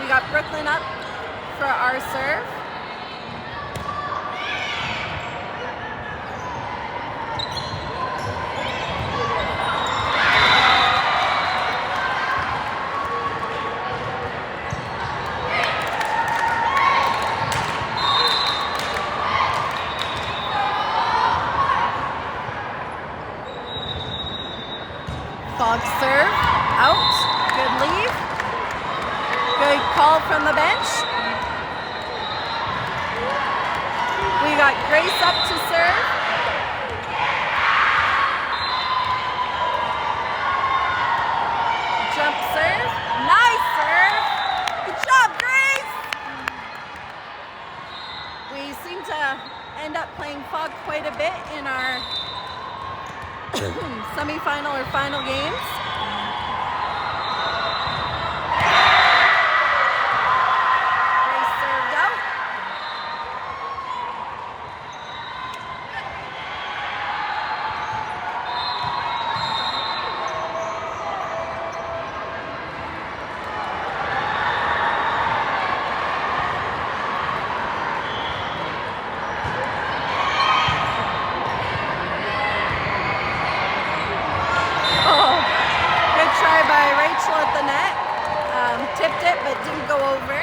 We got Brooklyn up for our serve. Fog serve, out, good leave. Good call from the bench. We got Grace up to serve. Jump serve, nice serve. Good job, Grace. We seem to end up playing Fog quite a bit in our semi-final or final games. Grace served out. At the net, tipped it but didn't go over.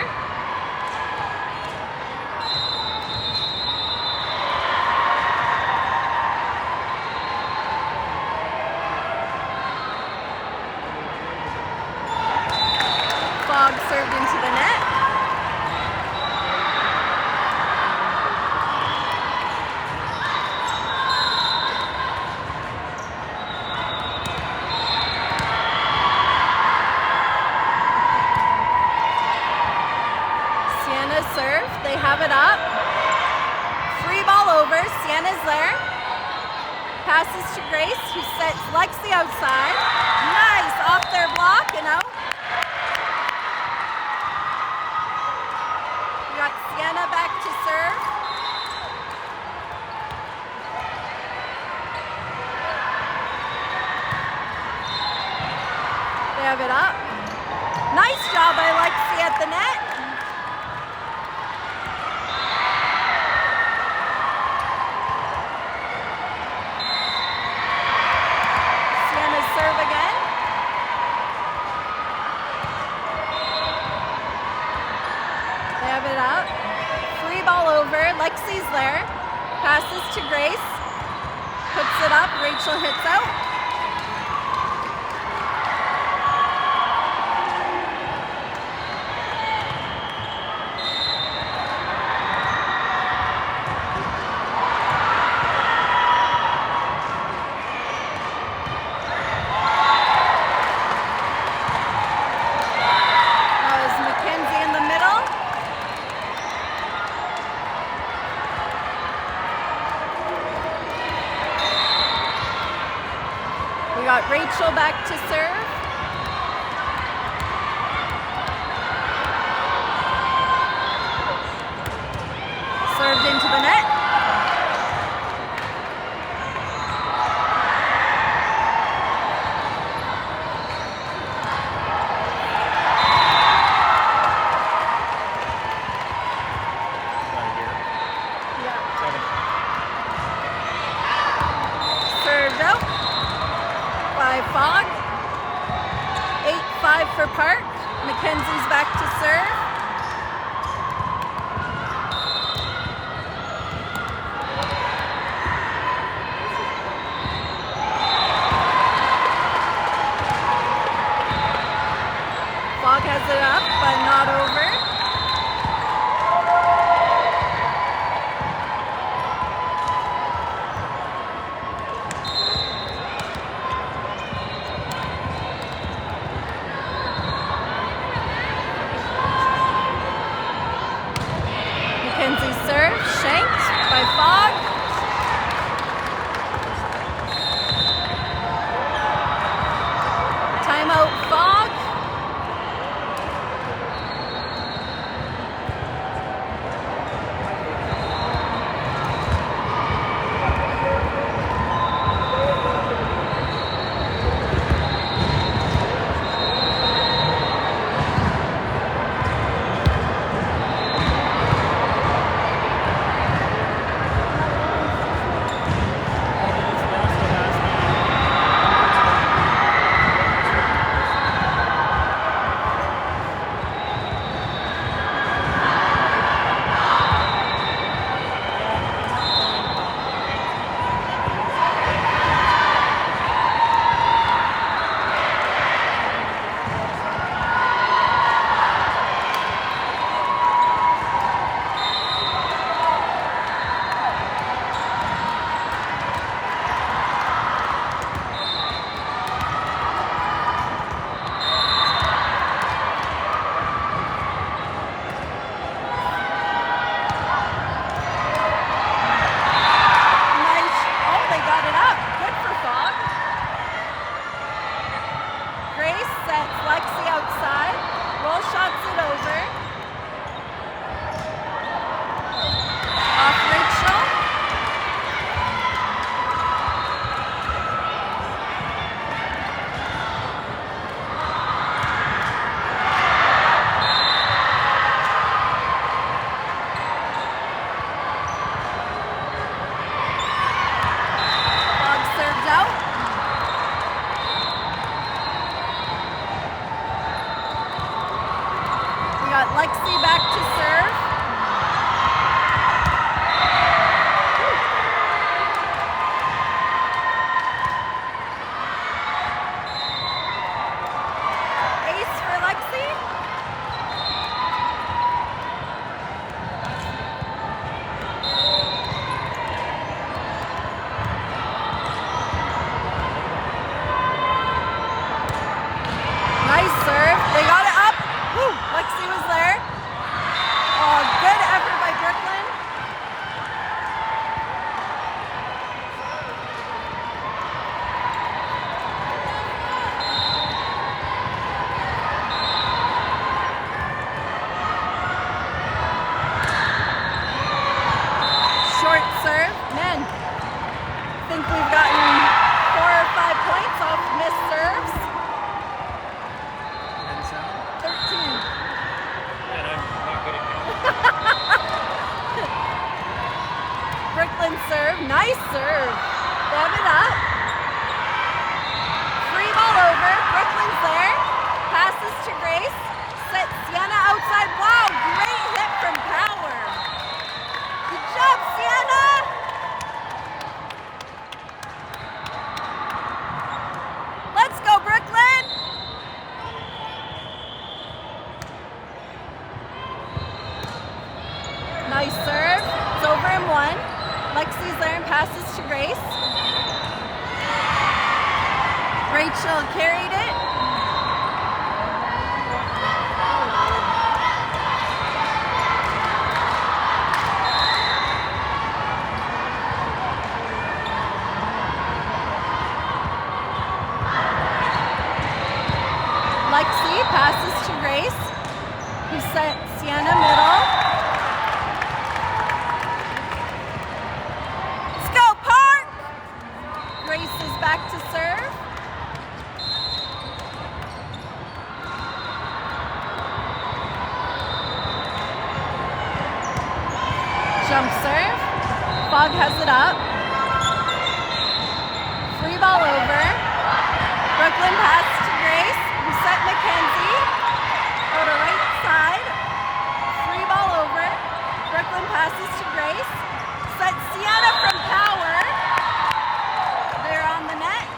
Fog served into the net. Serve, they have it up. Free ball over, Sienna's there. Passes to Grace, who sets Lexi outside. Nice, off their block and out. We got Sienna back to serve. They have it up. Nice job by Lexi at the net. It up. Free ball over. Lexi's there. Passes to Grace. Puts it up. Rachel hits out. We got Rachel back to serve. Served into the net. Served out by Fog. 8-5 for Park. Mackenzie's back to serve. Fog has it up, but not over. Rachel carried it. Lexi passes to Grace, who set Sienna middle. Let's go, Park! Grace is back to serve. Jump serve. Fog has it up. Free ball over. Brooklyn pass to Grace, who set Mackenzie. Go to right side. Free ball over. Brooklyn passes to Grace. Set Sienna from power. They're on the net.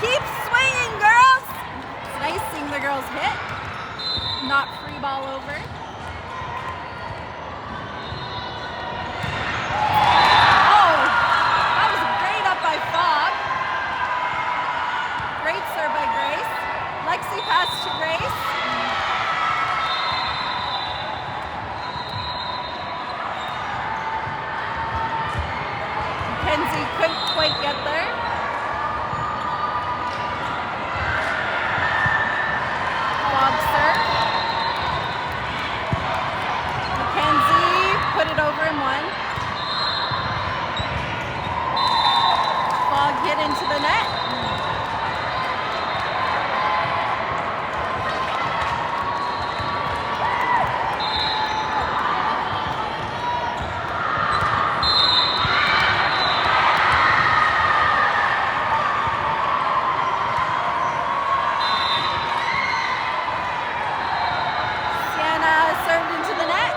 Keep swinging, girls. It's nice seeing the girls hit. Not free ball over. Oh, that was great up by Fog. Great serve by Grace. Lexi pass to Grace. Mackenzie couldn't quite get there. Fog serve. Mackenzie put it over and one. Fog hit into the net. Sienna served into the net.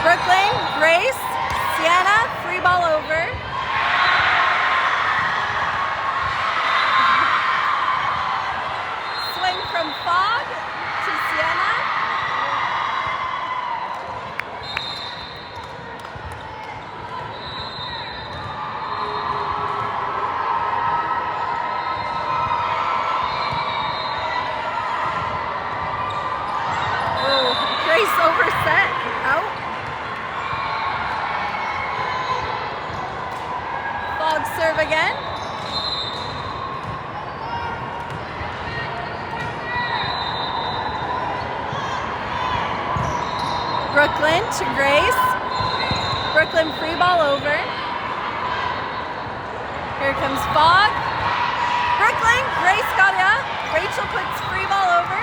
Brooklyn, Grace, Sienna, free ball over. Swing from Fog to Sienna. Oh, Grace overset, out. Fog serve again. Brooklyn to Grace. Brooklyn free ball over. Here comes Fog. Brooklyn, Grace got it up. Rachel puts free ball over.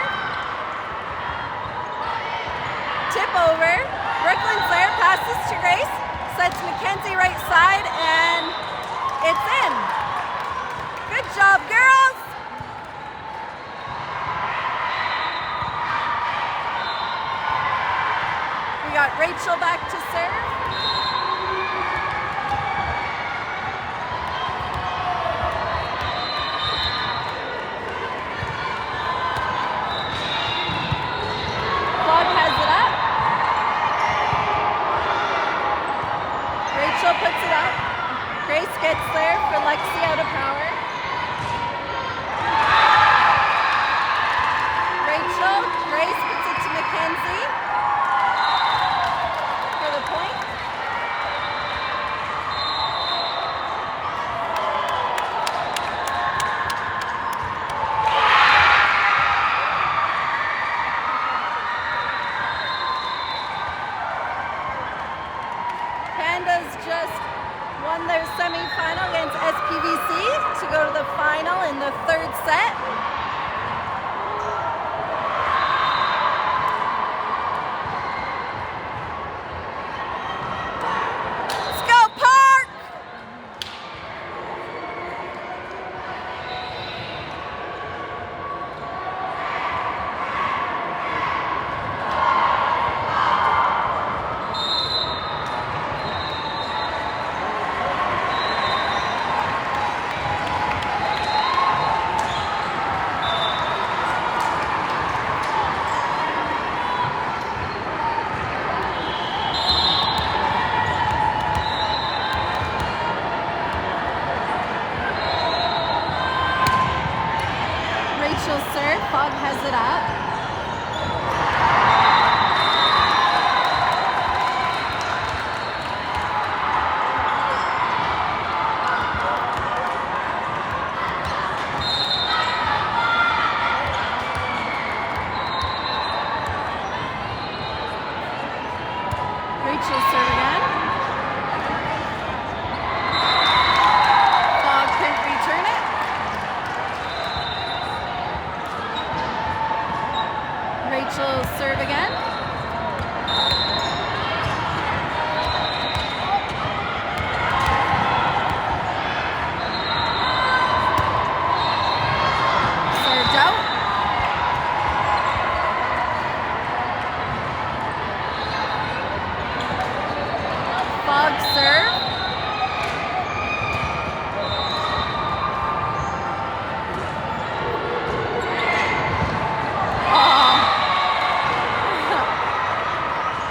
Tip over. Brooklyn's there, passes to Grace. Sets Mackenzie right side and it's in. Good job, girls. We got Rachel back to serve. Fog has it up. Rachel puts it up. Grace gets there for Lexi out of power. Rachel, Grace puts it to Mackenzie for the point. Pandas just won their semifinal against SPVC to go to the final in the third set. Let's go, Park! Fog has it up. Rachel serve again. Fog couldn't return it. Rachel serve again. Served out. Fog serve.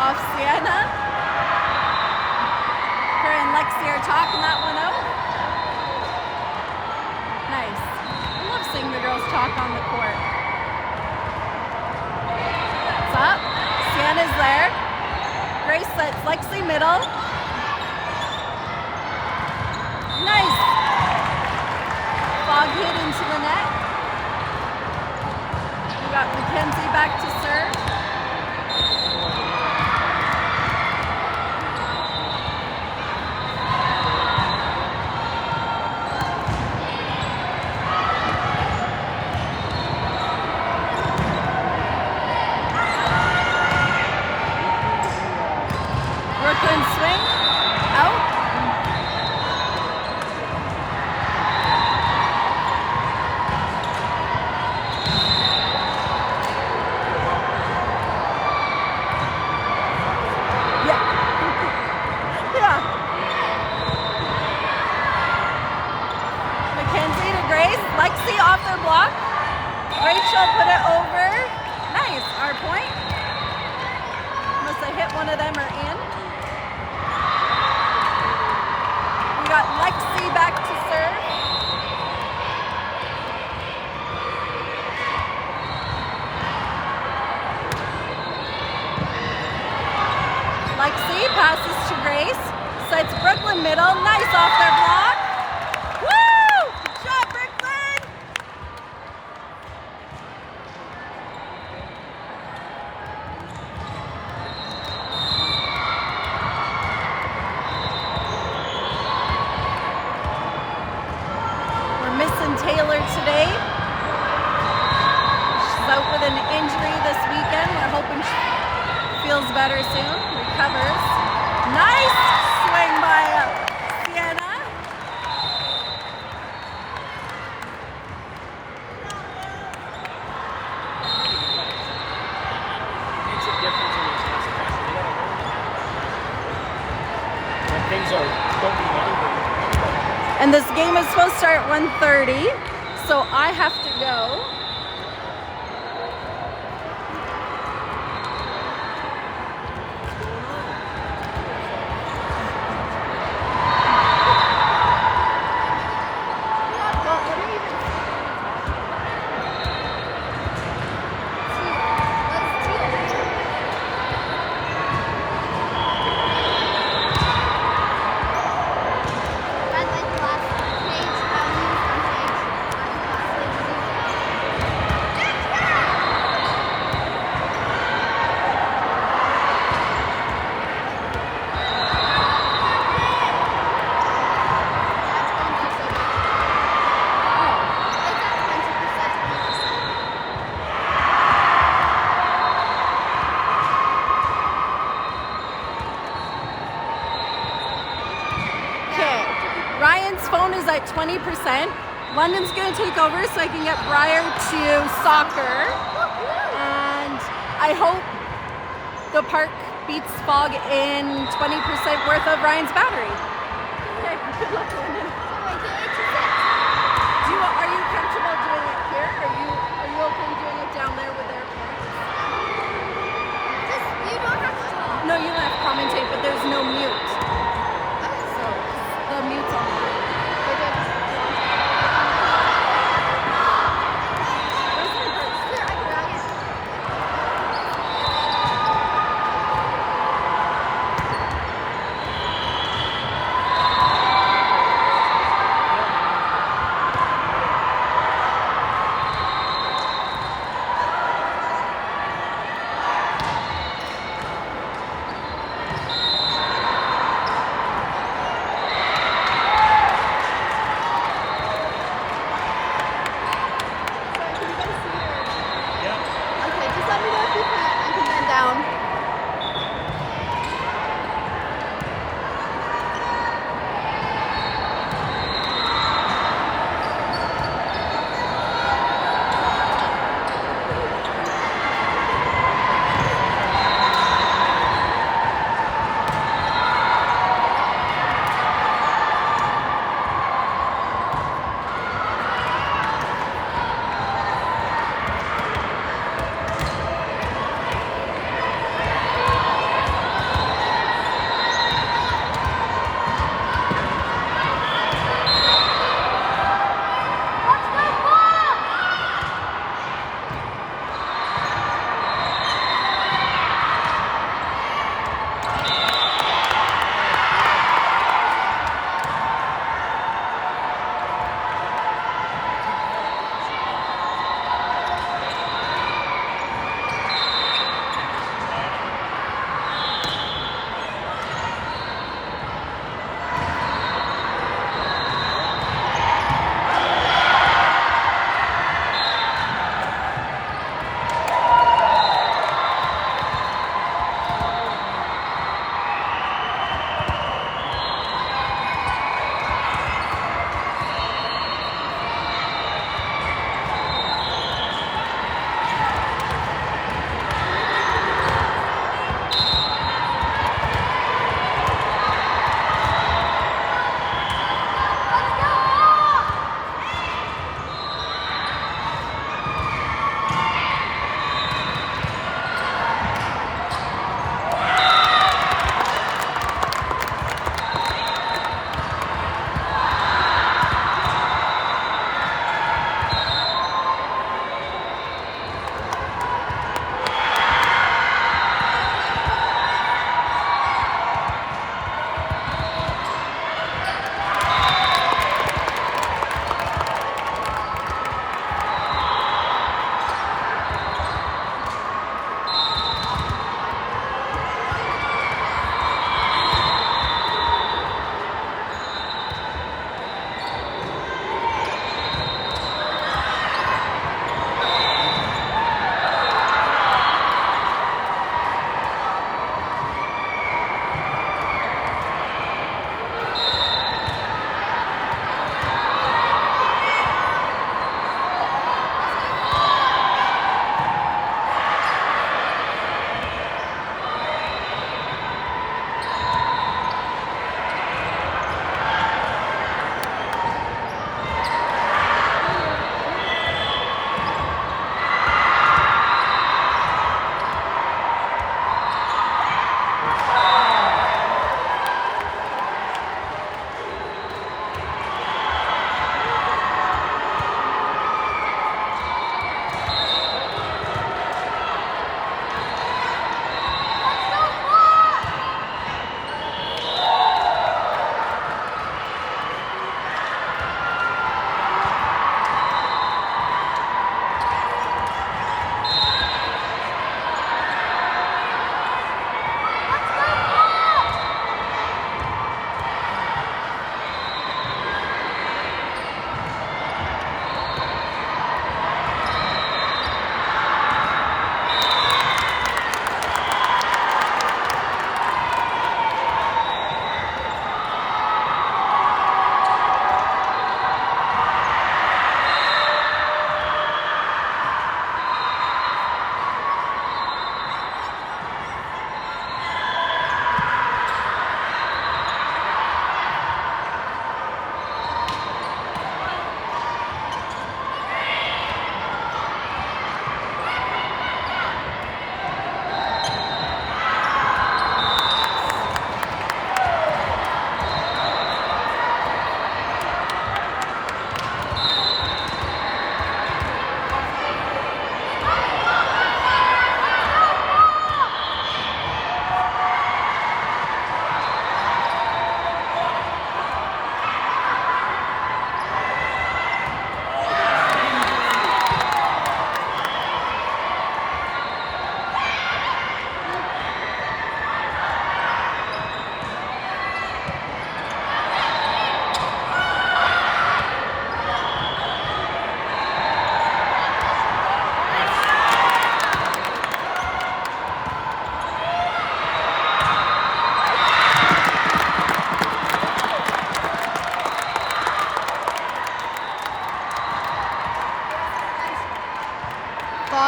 Off Sienna. Her and Lexi are talking that one out. Nice. I love seeing the girls talk on the court. It's up. Sienna's there. Grace sets Lexi middle. Nice. Fog hit into the net. We got Mackenzie back to serve. Brooklyn swing, out. Yeah. Mackenzie to Grace, Lexi off their block. Rachel put it over. Nice, our point. Must have hit one of them or in. We got Lexi back to serve. Lexi passes to Grace, sets Brooklyn middle, nice off their block. Woo! Good job, Brooklyn! We're missing Taylor today. She's out with an injury this weekend. We're hoping she feels better soon. Recovers. Nice swing by Sienna. Makes a difference in those classifiers. When things are don't be money. And this game is supposed to start at 1:30, so I have to go. Ryan's phone is at 20%. London's going to take over so I can get Briar to soccer. And I hope the park beats Fog in 20% worth of Ryan's battery. Okay, good luck, London. Are you comfortable doing it here? Are you okay doing it down there with their parents? You don't have to talk. No, you don't have to commentate, but there's no mute. So the mute's on. Where's my bird?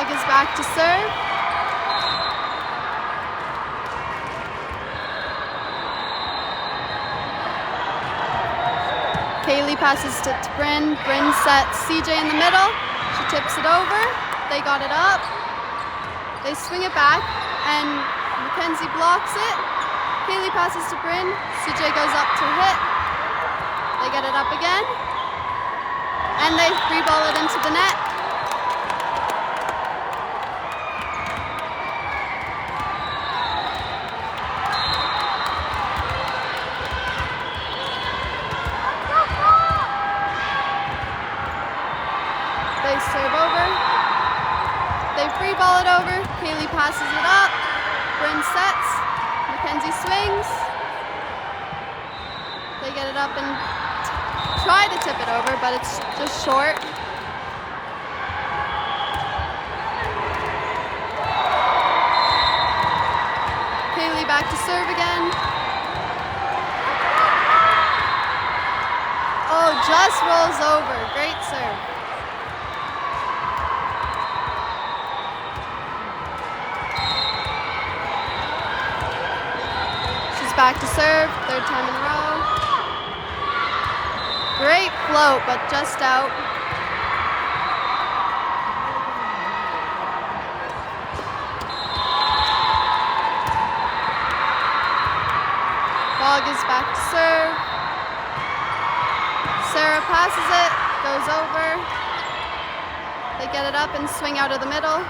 Bog is back to serve. Kaylee passes to Bryn. Bryn sets CJ in the middle. She tips it over. They got it up. They swing it back, and Mackenzie blocks it. Kaylee passes to Bryn. CJ goes up to hit. They get it up again, and they free ball it into the net. They serve over. They free ball it over. Kaylee passes it up. Bryn sets. Mackenzie swings. They get it up and try to tip it over, but it's just short. Kaylee back to serve again. Oh, just rolls over. Great serve. Back to serve, third time in a row. Great float, but just out. Bog is back to serve. Sarah passes it, goes over. They get it up and swing out of the middle.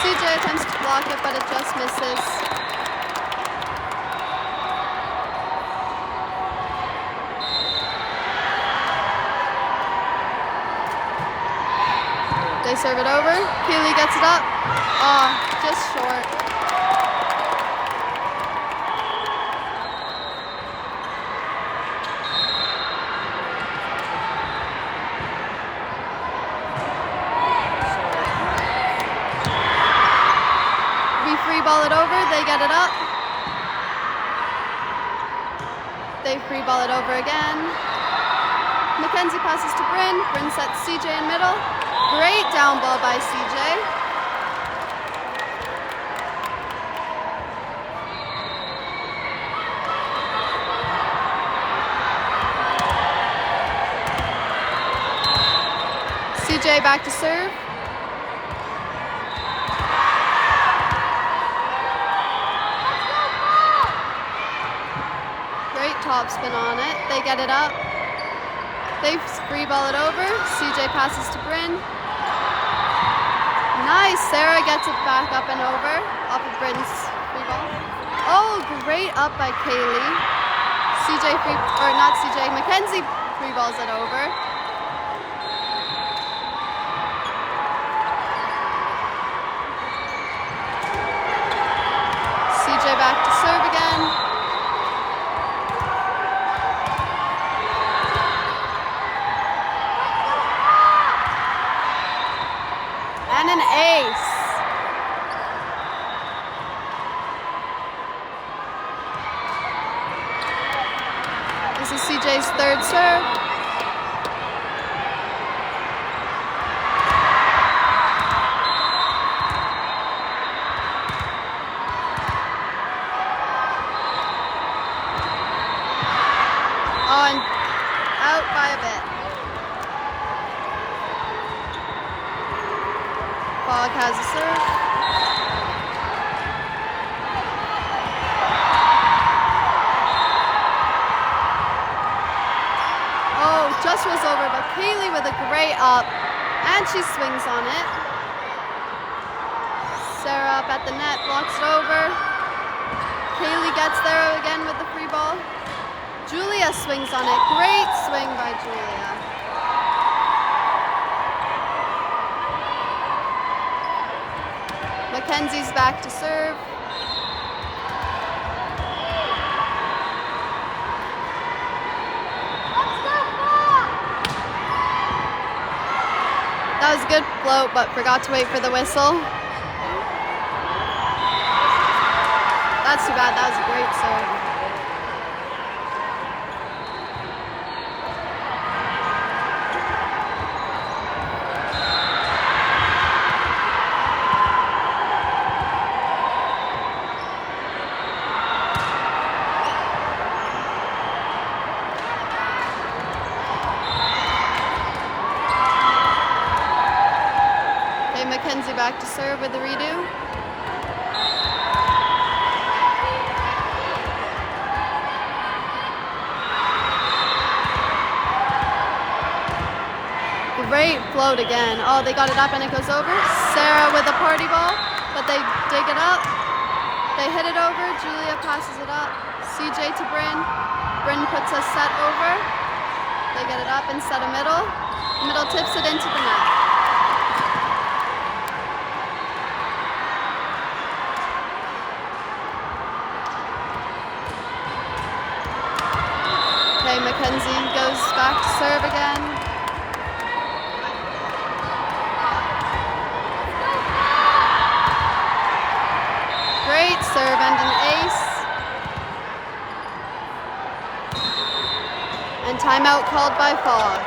CJ attempts to block it, but it just misses. They serve it over. Kaylee gets it up. Oh, just short. We free ball it over. They get it up. They free ball it over again. Mackenzie passes to Bryn. Bryn sets CJ in middle. Great down ball by CJ. CJ back to serve. Great topspin on it. They get it up. They free ball it over. CJ passes to Bryn. Nice. Sarah gets it back up and over off of Bryn's free ball. Oh, great up by Kaylee. Mackenzie free balls it over. CJ back to serve again. And an ace. This is CJ's third serve. Oh, and out by a bit. Bog has a serve. Oh, just was over, but Kaylee with a great up, and she swings on it. Sarah up at the net, blocks it over. Kaylee gets there again with the free ball. Julia swings on it. Great swing by Julia. Mackenzie's back to serve. That was a good float, but forgot to wait for the whistle. That's too bad. That was a great serve. Mackenzie back to serve with the redo. Great float again. Oh, they got it up and it goes over. Sarah with a party ball, but they dig it up. They hit it over. Julia passes it up. CJ to Bryn. Bryn puts a set over. They get it up and set a middle. Middle tips it into the net. Okay, Mackenzie goes back to serve again. Great serve and an ace. And timeout called by Fogg.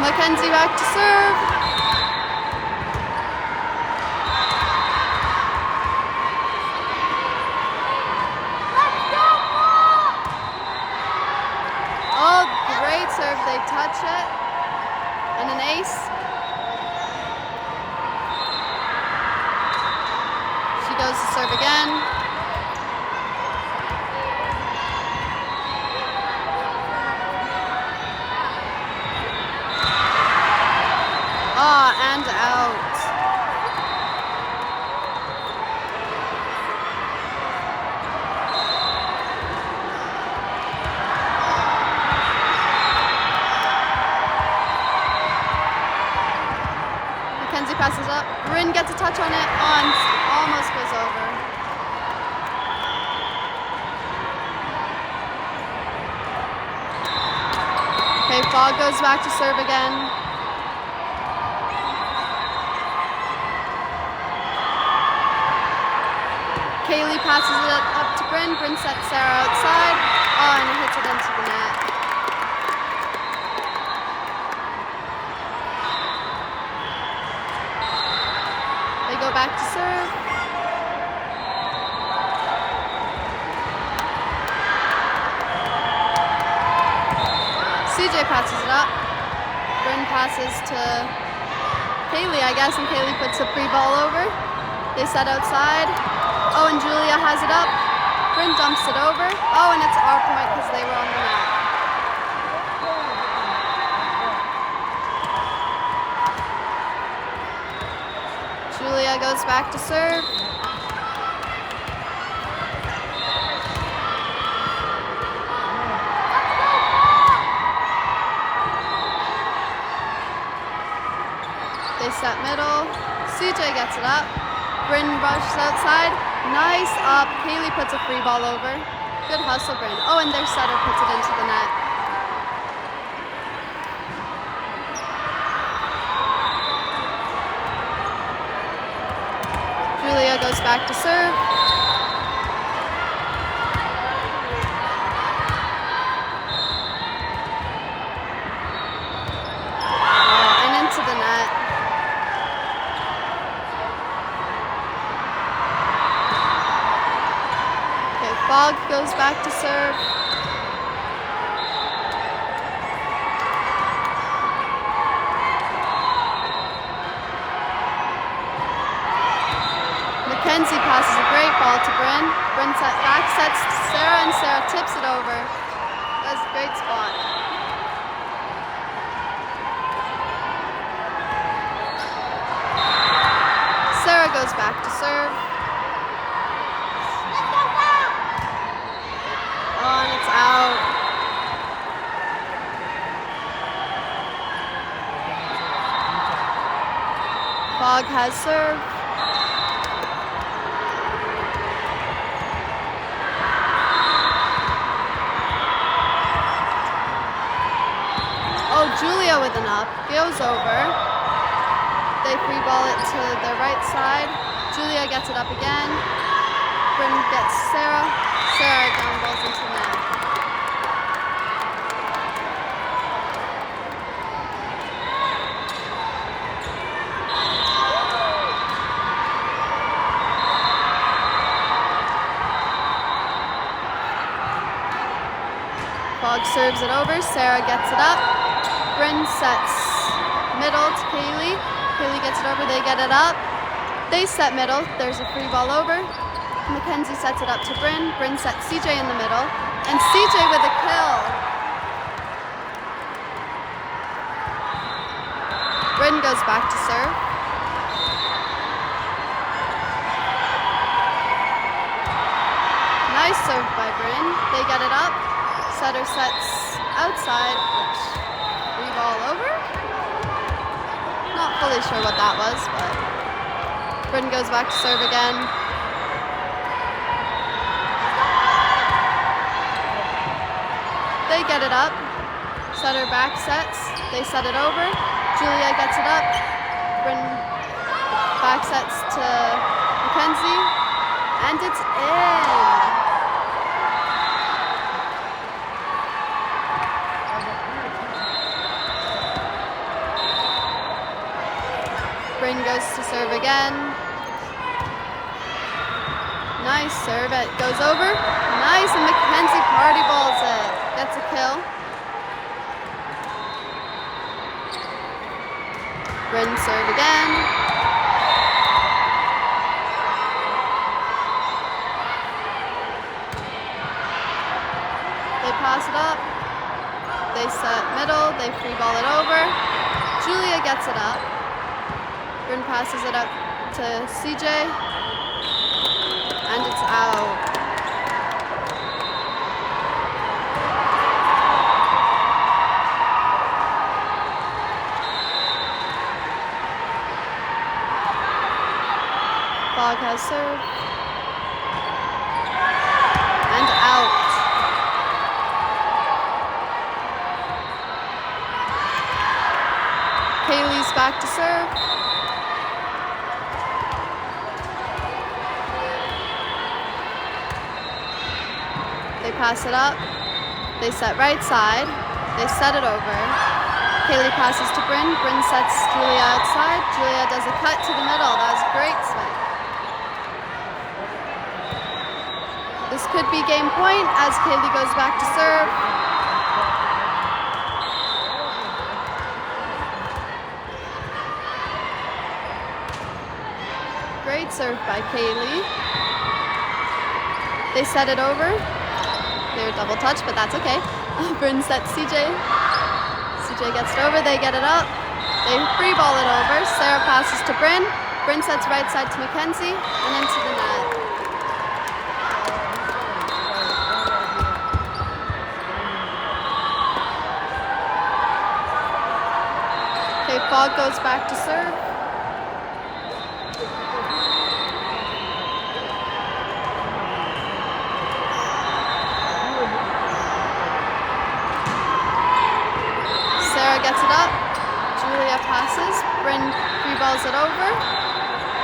Mackenzie back to serve. Oh, great serve. They touch it. And an ace. She goes to serve again. And out. Mackenzie passes up. Bryn gets a touch on it. On. Almost goes over. Okay, Fogg goes back to serve again. Kaylee passes it up to Bryn. Bryn sets Sarah outside. Oh, and it hits it into the net. They go back to serve. CJ passes it up. Bryn passes to Kaylee, I guess, and Kaylee puts a free ball over. They set outside. Oh, and Julia has it up. Bryn dumps it over. Oh, and it's our point because they were on the net. Julia goes back to serve. They set middle. CJ gets it up. Bryn rushes outside. Nice up. Kaylee puts a free ball over. Good hustle, Bryn. Oh, and their setter puts it into the net. Julia goes back to serve. Oh, and into the net. Fogg goes back to serve. Mackenzie passes a great ball to Bryn. Bryn back sets to Sarah, and Sarah tips it over. That's a great spot. goes back to serve. Oh, and it's out. Fog has serve. Oh, Julia with an up, goes over. They free ball it to the right side. Julia gets it up again. Bryn gets Sarah. Sarah down balls into net. Fog serves it over. Sarah gets it up. Bryn sets middle to Kaylee. Kaylee gets it over. They get it up. They set middle. There's a free ball over. Mackenzie sets it up to Bryn. Bryn sets CJ in the middle. And CJ with a kill. Bryn goes back to serve. Nice serve by Bryn. They get it up. Setter sets outside, which free ball over. Not fully sure what that was, but Bryn goes back to serve again. They get it up. Setter back sets. They set it over. Julia gets it up. Bryn back sets to Mackenzie. And it's in. Bryn goes to serve again. Nice serve. It goes over. Nice, and Mackenzie party balls it. Gets a kill. Bryn serve again. They pass it up. They set middle. They free ball it over. Julia gets it up. Bryn passes it up to CJ, and it's out. Fog has served, and out. Kaylee's back to serve. They pass it up. They set right side. They set it over. Kaylee passes to Bryn. Bryn sets Julia outside. Julia does a cut to the middle. That was a great swing. This could be game point as Kaylee goes back to serve. Great serve by Kaylee. They set it over. They were double touch, but that's okay. Bryn sets CJ. CJ gets it over. They get it up. They free ball it over. Sarah passes to Bryn. Bryn sets right side to Mackenzie and into the net. Okay, Fog goes back to serve. Sarah gets it up. Julia passes. Bryn free balls it over.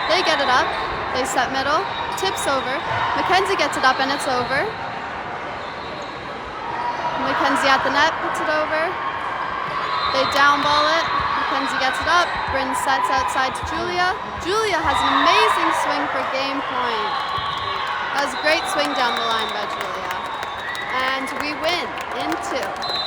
They get it up. They set middle. Tips over. Mackenzie gets it up and it's over. Mackenzie at the net puts it over. They down ball it. Mackenzie gets it up. Bryn sets outside to Julia. Julia has an amazing swing for game point. That was a great swing down the line by Julia. And we win in 2.